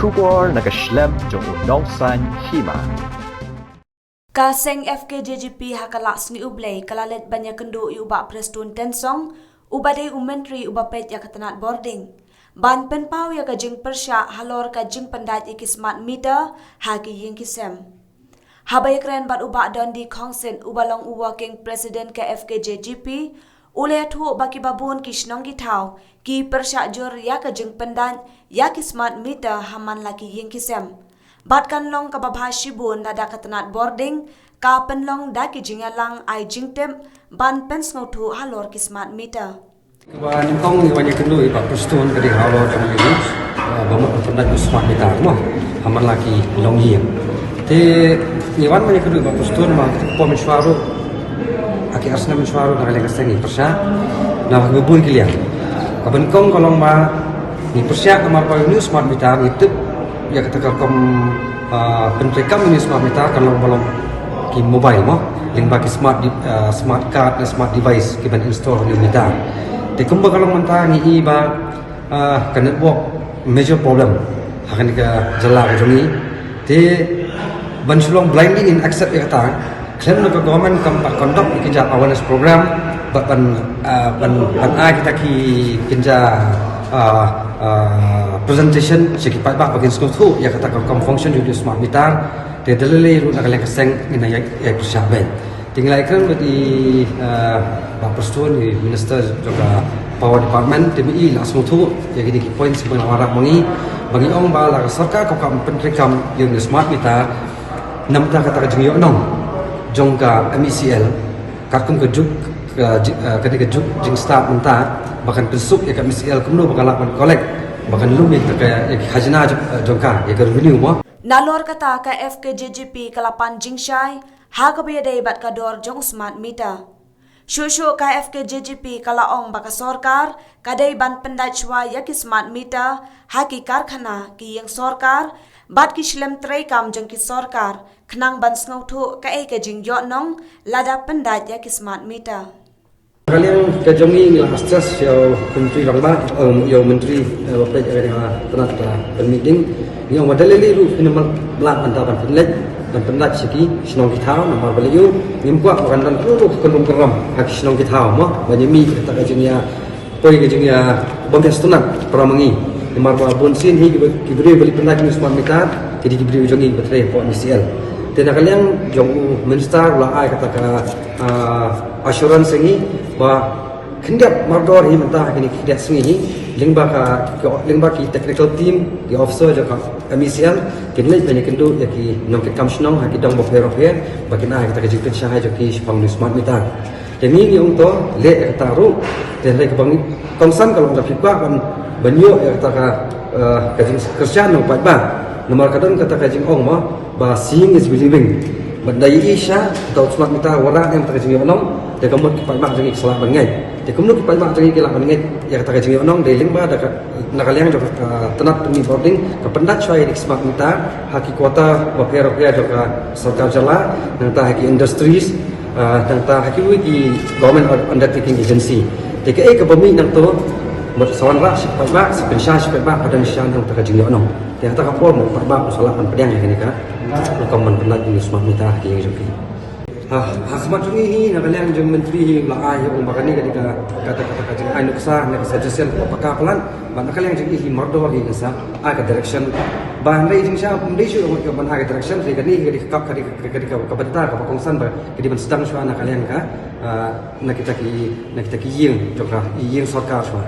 Shubor nakaslem jong unongsan hima. Kaseng FKJGP hakalak sni ublay kalalet banyak kendu iuba prestun tensong ubadai umentri ubapet ya katanat boarding. Ban penpau ya kajing persya halor kajing pendat iki smart meter hagi ying kisem. Habay keren bat ubak don di kongsen ubalong working president ke FKJGP ule tu baki babun kisnong gitau ki persya jur ya kajing pendat ya ki smart meter haman laki ying kisem. Bat kan long kababha shibun dada katanat boarding ka penlong da ki jingalang ai jingtem ban pens ngotu halor ki smart meter. Ba ningkong ni banyak kendu iba perstun kadi halo jang ini bamak pendat smart meter mah haman laki long yiem te niwan banyak kendu iba perstun mah po mensuaru aki arsna mensuaru na kalenga sengi persya na ngebun kilian kabenkong kolong ma ni persya kamar pa ini smart meter itu ya kata kom pentrekam ini smart meter kalau belum ki mobile mah link bagi smart card dan smart device ki ban install ni meter te kumba kalau mentangi iba ka network major problem akan ke jala ke joni te ban sulong blinding in accept ya kata klaim ke government kampat conduct ikija awareness program ban kita ki kinja presentation sekipai bak bagian sekolah ya kata kom function di smart meter te dalile ru nak lek seng ina ya persyaben tinggal ikran di Pak Perstun di Minister juga Power Department TBI langsung tu ya gini poin sebenarnya warak mengi bagi ong bala sarkar kau kam penrekam yang smart meter nam ta kata jeng yo nong jongka MECL kakum kejuk ketika juk jeng start mentah bahkan besuk ya MECL kumno bakal lakukan kolek bahkan lumit kayak khazanah jongka ya revenue mo Nalor kata ka FKJGP kalapan jingshai ha kabiyadai bat kador jong smart meter. Shushu ka FKJGP kalaong baka sorkar kadai ban pendat chwa ya ki smart meter ha ki karkhana ki yang sorkar bat ki shlem trei kam jong ki sorkar khnang ban snau thu ka e ka jing yo nong lada pendat ya ki smart meter. Kalian kejongi ni asas yo menteri rangba yo menteri bapak ada tenat meeting yang wadalili ru final belak antapan penlet dan pendat siki sinong kitau nomor beliau nimkuak kandan ru kendung keram hak sinong kitau mah banyami kata kajengnya poi kajengnya bontes tunat pramangi nomor bonsin hi kibri beli pendat ni smart meter jadi kibri ujongi betre po MCL dan kalian jong minister lah ai kata assurance ini bah kendap mardor hi mentah kini kidat sengi lingba ki technical team di officer jaka MECL kinlai banyak kendu ya ki nongket kamsnong ha ki dong bofero he bakina kita kajipin syah jaki spang smart meter jadi ni untuk le kata ru dan le kebang kongsan kalau tak fikwa kan banyo ya kata kajing kerjaan no ba nomor kadang kata kajing ong mah ba seeing is believing bandai isya atau smart meter warak yang terkajing onong de kamut ki mak jangi salah bangai de kumnu ki mak jangi ki lah bangai ya kata kajing onong de lingba da nakaliang jok tenat peni boarding ke pendat choi di smart meter haki kota bapero ya jok sarkar jala nang ta haki industries nang ta haki wi government undertaking agency de ke bami nang to sawan ra sipai mak spesial sipai mak pada syah nang terkajing onong de kata kapor mo parbak salah pan pedang ni ka komen pendat di smart meter haki joki Khasmat jungi hi nakaliang jeng menteri hi laai ong bakani ketika kata-kata kajing ai nuksa nak suggestion apakah pelan ban nakaliang jeng hi mardor hi nsa aga direction ban rei jeng sha mdei shu ong ban aga direction ri kani ketika kebentar ka kongsan ba kedi ban sedang shwa nakaliang ka nak kita ki ying jokra ying sarkar shwa